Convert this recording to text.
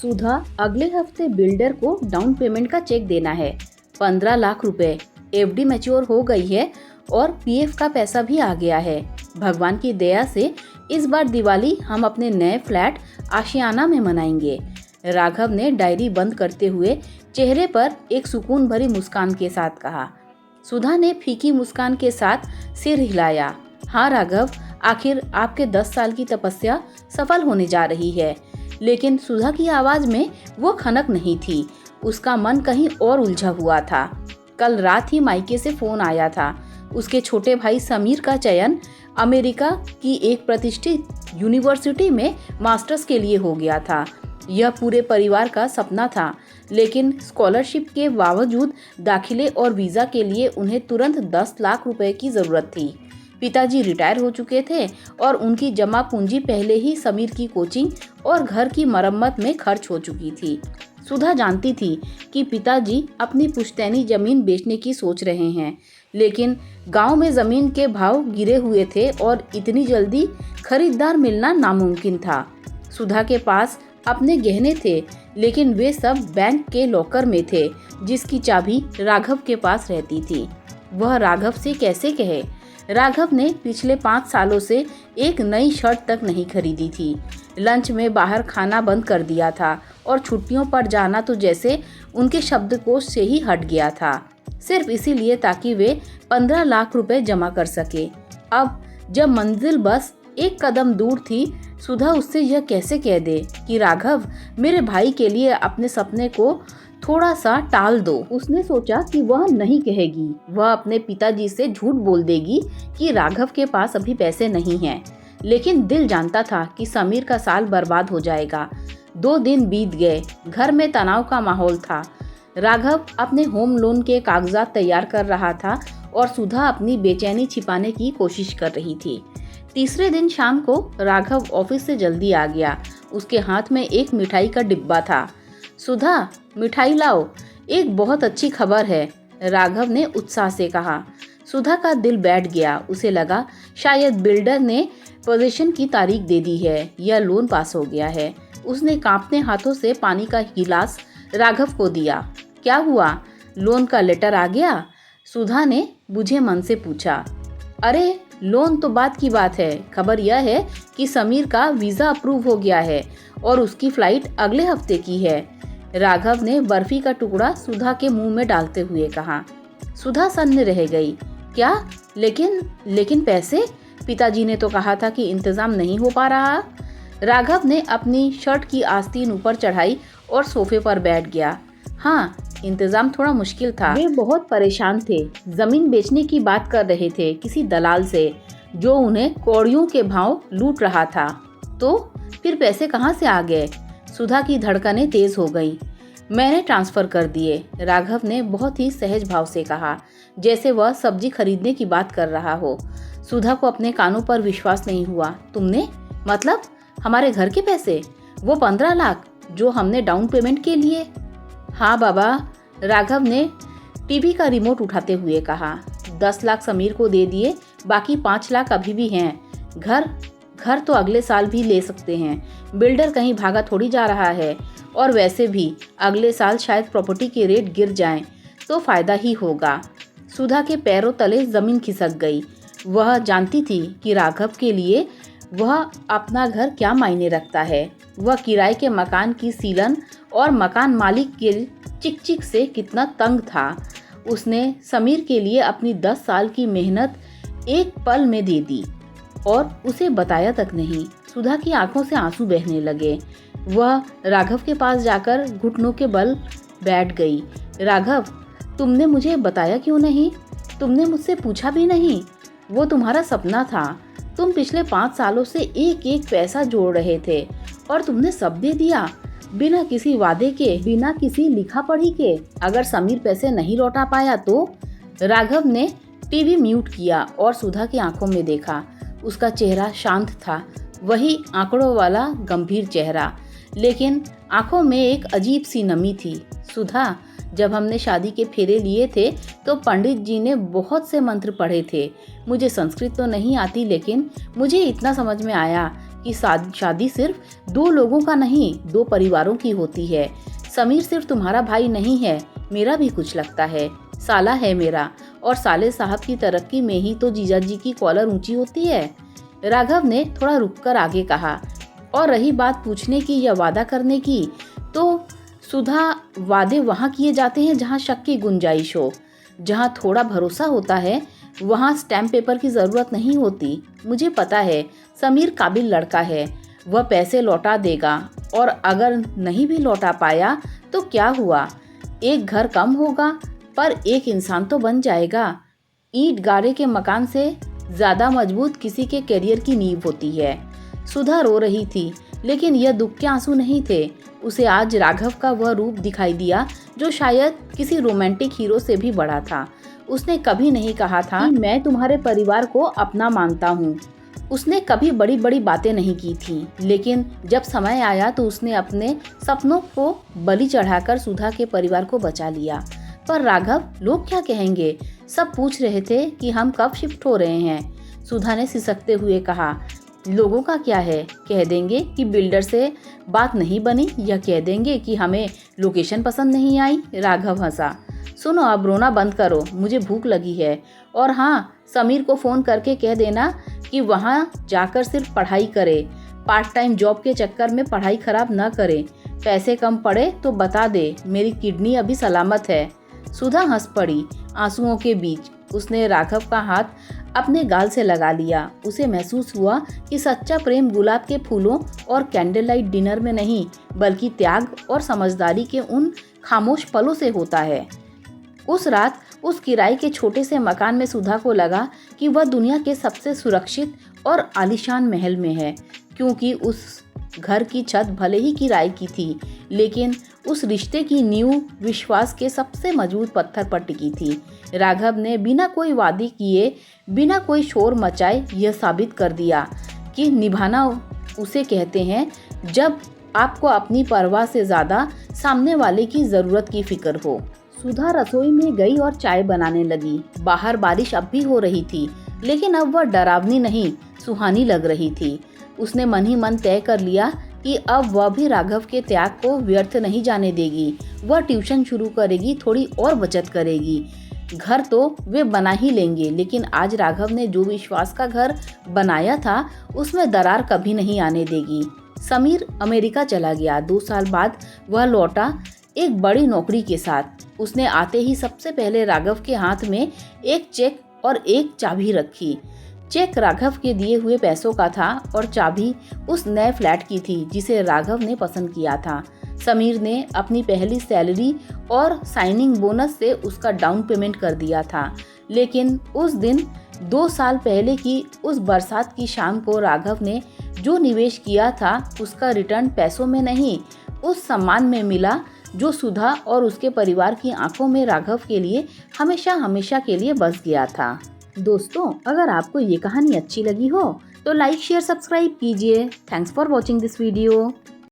सुधा अगले हफ्ते बिल्डर को डाउन पेमेंट का चेक देना है। 15 लाख रुपए। एफडी मैच्योर हो गई है और पीएफ का पैसा भी आ गया है। भगवान की दया से इस बार दिवाली हम अपने नए फ्लैट आशियाना में मनाएंगे। राघव ने डायरी बंद करते हुए चेहरे पर एक सुकून भरी मुस्कान के साथ कहा। सुधा ने फीकी मुस्कान के साथ सिर हिलाया। हाँ राघव, आखिर आपके 10 साल की तपस्या सफल होने जा रही है। लेकिन सुधा की आवाज में वो खनक नहीं थी। उसका मन कहीं और उलझा हुआ था। कल रात ही मायके से फोन आया था। उसके छोटे भाई समीर का चयन अमेरिका की एक प्रतिष्ठित यूनिवर्सिटी में मास्टर्स के लिए हो गया था। यह पूरे परिवार का सपना था, लेकिन स्कॉलरशिप के बावजूद दाखिले और वीज़ा के लिए उन्हें तुरंत 10 लाख रुपए की ज़रूरत थी। पिताजी रिटायर हो चुके थे और उनकी जमा पूंजी पहले ही समीर की कोचिंग और घर की मरम्मत में खर्च हो चुकी थी। सुधा जानती थी कि पिताजी अपनी पुश्तैनी जमीन बेचने की सोच रहे हैं, लेकिन गांव में जमीन के भाव गिरे हुए थे और इतनी जल्दी खरीदार मिलना नामुमकिन था। सुधा के पास अपने गहने थे, लेकिन वे सब बैंक के लॉकर में थे, जिसकी चाबी राघव के पास रहती थी। वह राघव से कैसे कहे? राघव ने पिछले 5 सालों से एक नई शर्ट तक नहीं खरीदी थी। लंच में बाहर खाना बंद कर दिया था और छुट्टियों पर जाना तो जैसे उनके शब्दकोश से ही हट गया था, सिर्फ इसीलिए ताकि वे 15 लाख रुपए जमा कर सके। अब जब मंजिल बस एक कदम दूर थी, सुधा उससे यह कैसे कह दे कि राघव, मेरे भाई के लिए अपने सपने को थोड़ा सा टाल दो। उसने सोचा कि वह नहीं कहेगी। वह अपने पिताजी से झूठ बोल देगी कि राघव के पास अभी पैसे नहीं हैं। लेकिन दिल जानता था कि समीर का साल बर्बाद हो जाएगा। 2 दिन बीत गए। घर में तनाव का माहौल था। राघव अपने होम लोन के कागजात तैयार कर रहा था और सुधा अपनी बेचैनी छिपाने की कोशिश कर रही थी। तीसरे दिन शाम को राघव ऑफिस से जल्दी आ गया। उसके हाथ में एक मिठाई का डिब्बा था। सुधा, मिठाई लाओ, एक बहुत अच्छी खबर है, राघव ने उत्साह से कहा। सुधा का दिल बैठ गया। उसे लगा शायद बिल्डर ने पोजीशन की तारीख दे दी है या लोन पास हो गया है। उसने कांपते हाथों से पानी का गिलास राघव को दिया। क्या हुआ, लोन का लेटर आ गया? सुधा ने बुझे मन से पूछा। अरे लोन तो बात की बात है। खबर यह है कि समीर का वीज़ा अप्रूव हो गया है और उसकी फ्लाइट अगले हफ्ते की है, राघव ने बर्फी का टुकड़ा सुधा के मुंह में डालते हुए कहा। सुधा सन्न रह गई। क्या? लेकिन पैसे? पिताजी ने तो कहा था कि इंतजाम नहीं हो पा रहा। राघव ने अपनी शर्ट की आस्तीन ऊपर चढ़ाई और सोफे पर बैठ गया। हाँ, इंतजाम थोड़ा मुश्किल था। वे बहुत परेशान थे। जमीन बेचने की बात कर रहे थे किसी दलाल से, जो उन्हें कौड़ियों के भाव लूट रहा था। तो फिर पैसे कहाँ से आ गए? सुधा की धड़कनें तेज हो गई। मैंने ट्रांसफर कर दिए, राघव ने बहुत ही सहज भाव से कहा, जैसे वह सब्जी खरीदने की बात कर रहा हो। सुधा को अपने कानों पर विश्वास नहीं हुआ। तुमने? मतलब हमारे घर के पैसे? वो 15 लाख जो हमने डाउन पेमेंट के लिए? हाँ बाबा, राघव ने टीवी का रिमोट उठाते हुए कहा। 10 लाख समीर को दे दिए, बाकी 5 लाख अभी भी हैं। घर तो अगले साल भी ले सकते हैं। बिल्डर कहीं भागा थोड़ी जा रहा है, और वैसे भी अगले साल शायद प्रॉपर्टी के रेट गिर जाएं तो फायदा ही होगा। सुधा के पैरों तले जमीन खिसक गई। वह जानती थी कि राघव के लिए वह अपना घर क्या मायने रखता है। वह किराए के मकान की सीलन और मकान मालिक के चिक से कितना तंग था। उसने समीर के लिए अपनी 10 साल की मेहनत एक पल में दे दी और उसे बताया तक नहीं। सुधा की आंखों से आंसू बहने लगे। वह राघव के पास जाकर घुटनों के बल बैठ गई। राघव, तुमने मुझे बताया क्यों नहीं? तुमने मुझसे पूछा भी नहीं। वो तुम्हारा सपना था। तुम पिछले 5 सालों से एक एक पैसा जोड़ रहे थे और तुमने सब दे दिया, बिना किसी वादे के, बिना किसी लिखा पढ़ी के। अगर समीर पैसे नहीं लौटा पाया तो? राघव ने टीवी म्यूट किया और सुधा की आंखों में देखा। उसका चेहरा शांत था, वही आंकड़ों वाला गंभीर चेहरा, लेकिन आंखों में एक अजीब सी नमी थी। सुधा, जब हमने शादी के फेरे लिए थे तो पंडित जी ने बहुत से मंत्र पढ़े थे। मुझे संस्कृत तो नहीं आती, लेकिन मुझे इतना समझ में आया कि शादी सिर्फ दो लोगों का नहीं, दो परिवारों की होती है। समीर सिर्फ तुम्हारा भाई नहीं है, मेरा भी कुछ लगता है, साला है मेरा, और साले साहब की तरक्की में ही तो जीजाजी की कॉलर ऊंची होती है। राघव ने थोड़ा रुककर आगे कहा, और रही बात पूछने की या वादा करने की, तो सुधा, वादे वहाँ किए जाते हैं जहाँ शक की गुंजाइश हो, जहाँ थोड़ा भरोसा होता है, वहाँ स्टैम्प पेपर की ज़रूरत नहीं होती। मुझे पता है समीर काबिल लड़का है, वह पैसे लौटा देगा, और अगर नहीं भी लौटा पाया तो क्या हुआ, एक घर कम होगा पर एक इंसान तो बन जाएगा। ईंट गाड़े के मकान से ज़्यादा मजबूत किसी के करियर की नींव होती है। सुधा रो रही थी, लेकिन यह दुख के आंसू नहीं थे। उसे आज राघव का वह रूप दिखाई दिया जो शायद किसी रोमांटिक हीरो से भी बड़ा था। उसने कभी नहीं कहा था कि मैं तुम्हारे परिवार को अपना मानता हूँ। उसने कभी बड़ी बड़ी बातें नहीं की थी, लेकिन जब समय आया तो उसने अपने सपनों को बलि चढ़ाकर सुधा के परिवार को बचा लिया। पर राघव, लोग क्या कहेंगे? सब पूछ रहे थे कि हम कब शिफ्ट हो रहे हैं। सुधा ने सिसकते हुए कहा, लोगों का क्या है, कह देंगे कि बिल्डर से बात नहीं बनी, या कह देंगे कि हमें लोकेशन पसंद नहीं आई। राघव हंसा। सुनो, अब रोना बंद करो, मुझे भूख लगी है। और हाँ, समीर को फ़ोन करके कह देना कि वहाँ जाकर सिर्फ पढ़ाई करे, पार्ट टाइम जॉब के चक्कर में पढ़ाई खराब न करे। पैसे कम पड़े तो बता दे, मेरी किडनी अभी सलामत है। सुधा हंस पड़ी आंसुओं के बीच। उसने राघव का हाथ अपने गाल से लगा लिया। उसे महसूस हुआ कि सच्चा प्रेम गुलाब के फूलों और कैंडल लाइट डिनर में नहीं, बल्कि त्याग और समझदारी के उन खामोश पलों से होता है। उस रात उस किराए के छोटे से मकान में सुधा को लगा कि वह दुनिया के सबसे सुरक्षित और आलीशान महल में है, क्योंकि उस घर की छत भले ही किराए की थी, लेकिन उस रिश्ते की नींव विश्वास के सबसे मजबूत पत्थर पर टिकी थी। राघव ने बिना कोई वादे किए, बिना कोई शोर मचाए यह साबित कर दिया कि निभाना उसे कहते हैं जब आपको अपनी परवाह से ज़्यादा सामने वाले की ज़रूरत की फिक्र हो। सुधा रसोई में गई और चाय बनाने लगी। बाहर बारिश अब भी हो रही थी, लेकिन अब वह डरावनी नहीं, सुहानी लग रही थी। उसने मन ही मन तय कर लिया कि अब वह भी राघव के त्याग को व्यर्थ नहीं जाने देगी। वह ट्यूशन शुरू करेगी, थोड़ी और बचत करेगी। घर तो वे बना ही लेंगे, लेकिन आज राघव ने जो विश्वास का घर बनाया था, उसमें दरार कभी नहीं आने देगी। समीर अमेरिका चला गया। 2 साल बाद वह लौटा, एक बड़ी नौकरी के साथ। उसने आते ही सबसे पहले राघव के हाथ में एक चेक और एक चाबी रखी। चेक राघव के दिए हुए पैसों का था और चाबी उस नए फ्लैट की थी जिसे राघव ने पसंद किया था। समीर ने अपनी पहली सैलरी और साइनिंग बोनस से उसका डाउन पेमेंट कर दिया था, लेकिन उस दिन 2 साल पहले की उस बरसात की शाम को राघव ने जो निवेश किया था, उसका रिटर्न पैसों में नहीं, उस सम्मान में मिला जो सुधा और उसके परिवार की आंखों में राघव के लिए हमेशा हमेशा के लिए बस गया था। दोस्तों, अगर आपको ये कहानी अच्छी लगी हो तो लाइक, शेयर, सब्सक्राइब कीजिए। Thanks for watching this video.